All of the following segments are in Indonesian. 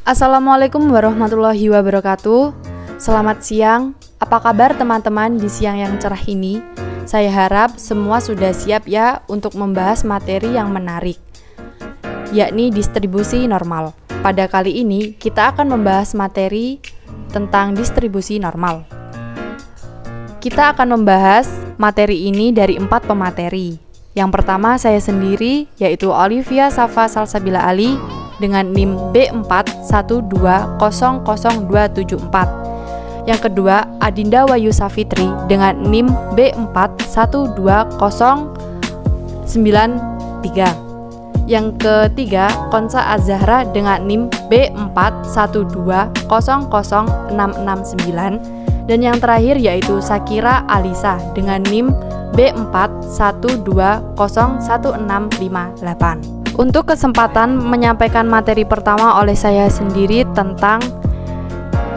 Assalamualaikum warahmatullahi wabarakatuh. Selamat siang, apa kabar teman-teman di siang yang cerah ini? Saya harap semua sudah siap ya untuk membahas materi yang menarik, yakni distribusi normal. Pada kali ini kita akan membahas materi tentang distribusi normal. Kita akan membahas materi ini dari 4 pemateri. Yang pertama saya sendiri, yaitu Olivia Safa Salsabila Ali dengan NIM B41200274. Yang kedua, Adinda Wayu Safitri dengan NIM B412093. Yang ketiga, Konsa Azahra dengan NIM B41200669. Dan yang terakhir yaitu Sakira Alisa dengan NIM B41201658. Untuk kesempatan menyampaikan materi pertama oleh saya sendiri tentang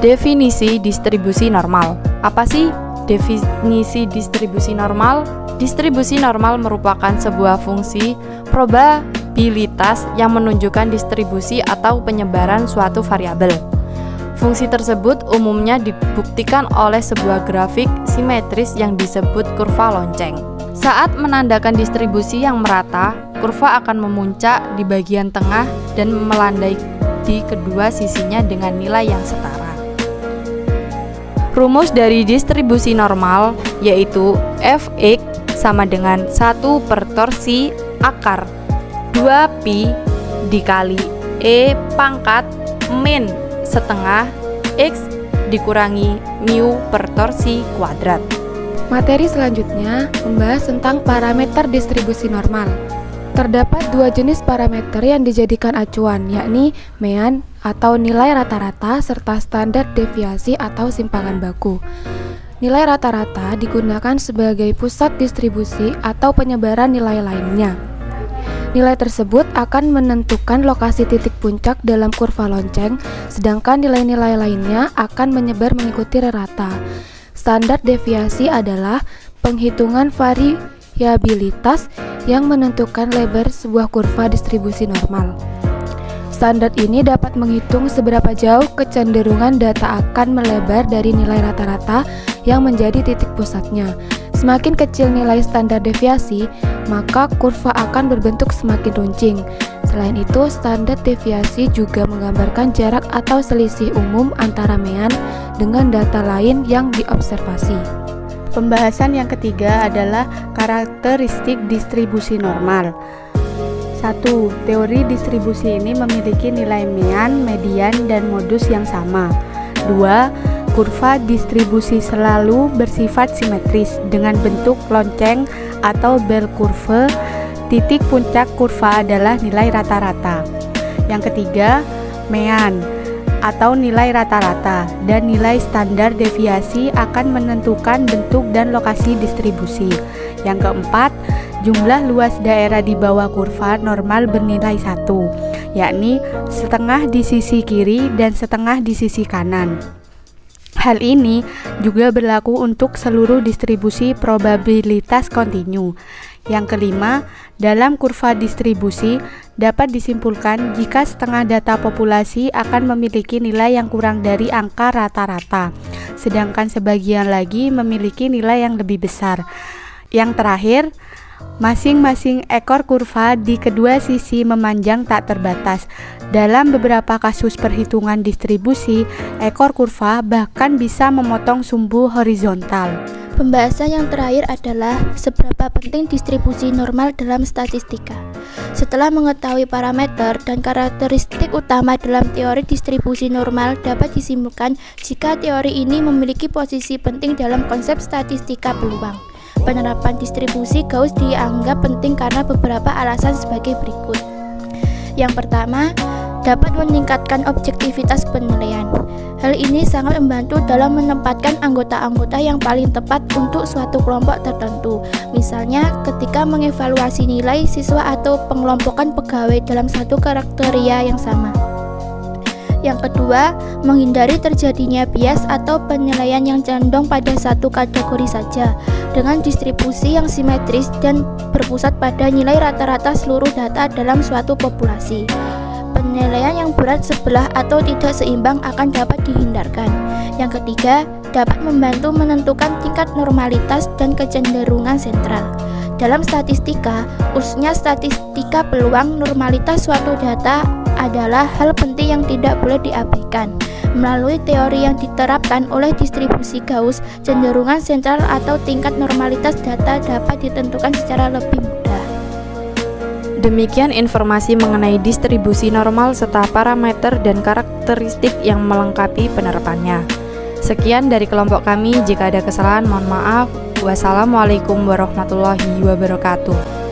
definisi distribusi normal. Apa sih definisi distribusi normal? Distribusi normal merupakan sebuah fungsi probabilitas yang menunjukkan distribusi atau penyebaran suatu variabel. Fungsi tersebut umumnya dibuktikan oleh sebuah grafik simetris yang disebut kurva lonceng. Saat menandakan distribusi yang merata, kurva akan memuncak di bagian tengah dan melandai di kedua sisinya dengan nilai yang setara. Rumus dari distribusi normal yaitu Fx sama dengan 1 per torsi akar 2pi dikali E pangkat min setengah X dikurangi mu per torsi kuadrat. Materi selanjutnya membahas tentang parameter distribusi normal. Terdapat 2 jenis parameter yang dijadikan acuan, yakni mean atau nilai rata-rata serta standar deviasi atau simpangan baku. Nilai rata-rata digunakan sebagai pusat distribusi atau penyebaran nilai lainnya. Nilai tersebut akan menentukan lokasi titik puncak dalam kurva lonceng, sedangkan nilai-nilai lainnya akan menyebar mengikuti rata. Standar deviasi adalah penghitungan variabilitas yang menentukan lebar sebuah kurva distribusi normal. Standar ini dapat menghitung seberapa jauh kecenderungan data akan melebar dari nilai rata-rata yang menjadi titik pusatnya. Semakin kecil nilai standar deviasi, maka kurva akan berbentuk semakin runcing. Selain itu, standar deviasi juga menggambarkan jarak atau selisih umum antara mean dengan data lain yang diobservasi. Pembahasan yang ketiga adalah karakteristik distribusi normal. 1. Teori distribusi ini memiliki nilai mean, median, dan modus yang sama. 2. Kurva distribusi selalu bersifat simetris dengan bentuk lonceng atau bell curve. Titik puncak kurva adalah nilai rata-rata. Yang ketiga, mean atau nilai rata-rata dan nilai standar deviasi akan menentukan bentuk dan lokasi distribusi. Yang keempat, jumlah luas daerah di bawah kurva normal bernilai 1, yakni setengah di sisi kiri dan setengah di sisi kanan. Hal ini juga berlaku untuk seluruh distribusi probabilitas kontinu. Yang kelima, dalam kurva distribusi dapat disimpulkan jika setengah data populasi akan memiliki nilai yang kurang dari angka rata-rata, sedangkan sebagian lagi memiliki nilai yang lebih besar. Yang terakhir, masing-masing ekor kurva di kedua sisi memanjang tak terbatas. Dalam beberapa kasus perhitungan distribusi, ekor kurva bahkan bisa memotong sumbu horizontal. Pembahasan yang terakhir adalah seberapa penting distribusi normal dalam statistika. Setelah mengetahui parameter dan karakteristik utama dalam teori distribusi normal, dapat disimpulkan jika teori ini memiliki posisi penting dalam konsep statistika peluang. Penerapan distribusi Gauss dianggap penting karena beberapa alasan sebagai berikut. Yang pertama, dapat meningkatkan objektivitas penilaian. Hal ini sangat membantu dalam menempatkan anggota-anggota yang paling tepat untuk suatu kelompok tertentu. Misalnya, ketika mengevaluasi nilai siswa atau pengelompokan pegawai dalam satu kriteria yang sama. Yang kedua, menghindari terjadinya bias atau penilaian yang condong pada satu kategori saja. Dengan distribusi yang simetris dan berpusat pada nilai rata-rata seluruh data dalam suatu populasi. penilaian yang berat sebelah atau tidak seimbang akan dapat dihindarkan. Yang ketiga, dapat membantu menentukan tingkat normalitas dan kecenderungan sentral. Dalam statistika, khususnya statistika peluang, normalitas suatu data adalah hal penting yang tidak boleh diabaikan. Melalui teori yang diterapkan oleh distribusi Gauss, cenderungan sentral atau tingkat normalitas data dapat ditentukan secara lebih mudah. Demikian informasi mengenai distribusi normal serta parameter dan karakteristik yang melengkapi penerapannya. Sekian dari kelompok kami, jika ada kesalahan mohon maaf. Wassalamualaikum warahmatullahi wabarakatuh.